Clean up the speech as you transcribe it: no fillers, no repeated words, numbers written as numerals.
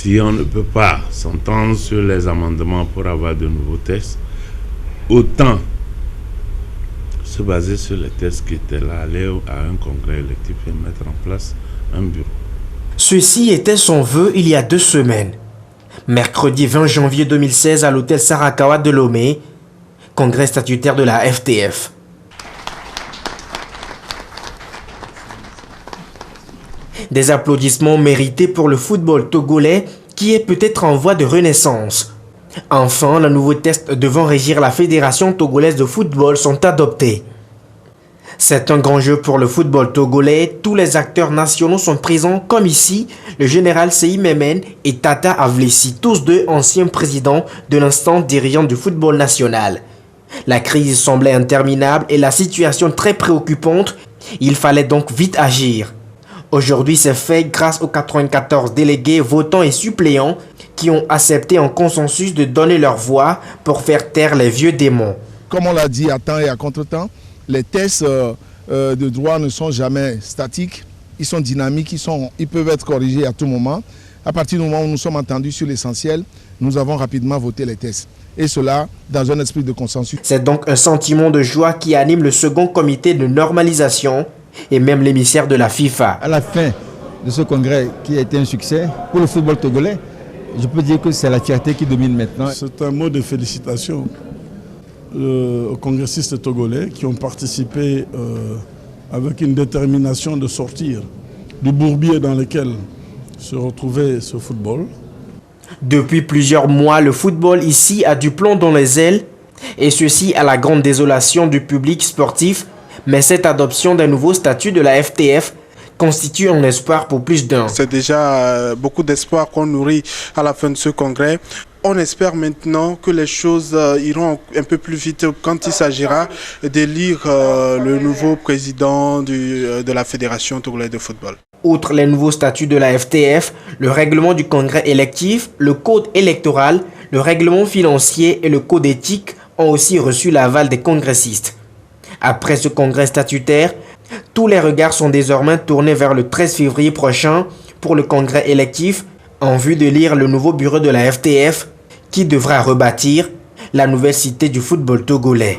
Si on ne peut pas s'entendre sur les amendements pour avoir de nouveaux tests, autant se baser sur les tests qui étaient là, aller à un congrès électif et mettre en place un bureau. Ceci était son vœu il y a 2 semaines. Mercredi 20 janvier 2016 à l'hôtel Sarakawa de Lomé, congrès statutaire de la FTF. Des applaudissements mérités pour le football togolais qui est peut-être en voie de renaissance. Enfin, les nouveaux tests devant régir la Fédération togolaise de football sont adoptés. C'est un grand jeu pour le football togolais. Tous les acteurs nationaux sont présents comme ici, le général Seyi Memen et Tata Avlessi, tous deux anciens présidents de l'instance dirigeante du football national. La crise semblait interminable et la situation très préoccupante. Il fallait donc vite agir. Aujourd'hui, c'est fait grâce aux 94 délégués, votants et suppléants qui ont accepté en consensus de donner leur voix pour faire taire les vieux démons. Comme on l'a dit à temps et à contre-temps, les tests de droit ne sont jamais statiques, ils sont dynamiques, ils peuvent être corrigés à tout moment. À partir du moment où nous sommes entendus sur l'essentiel, nous avons rapidement voté les tests. Et cela dans un esprit de consensus. C'est donc un sentiment de joie qui anime le second comité de normalisation et même l'émissaire de la FIFA. À la fin de ce congrès qui a été un succès pour le football togolais, je peux dire que c'est la fierté qui domine maintenant. C'est un mot de félicitations aux congressistes togolais qui ont participé avec une détermination de sortir du bourbier dans lequel se retrouvait ce football. Depuis plusieurs mois, le football ici a du plomb dans les ailes, et ceci à la grande désolation du public sportif. Mais cette adoption d'un nouveau statut de la FTF constitue un espoir pour plus d'un. C'est déjà beaucoup d'espoir qu'on nourrit à la fin de ce congrès. On espère maintenant que les choses iront un peu plus vite quand il s'agira d'élire le nouveau président de la Fédération togolaise de football. Outre les nouveaux statuts de la FTF, le règlement du congrès électif, le code électoral, le règlement financier et le code éthique ont aussi reçu l'aval des congressistes. Après ce congrès statutaire, tous les regards sont désormais tournés vers le 13 février prochain pour le congrès électif en vue d'élire le nouveau bureau de la FTF qui devra rebâtir la nouvelle cité du football togolais.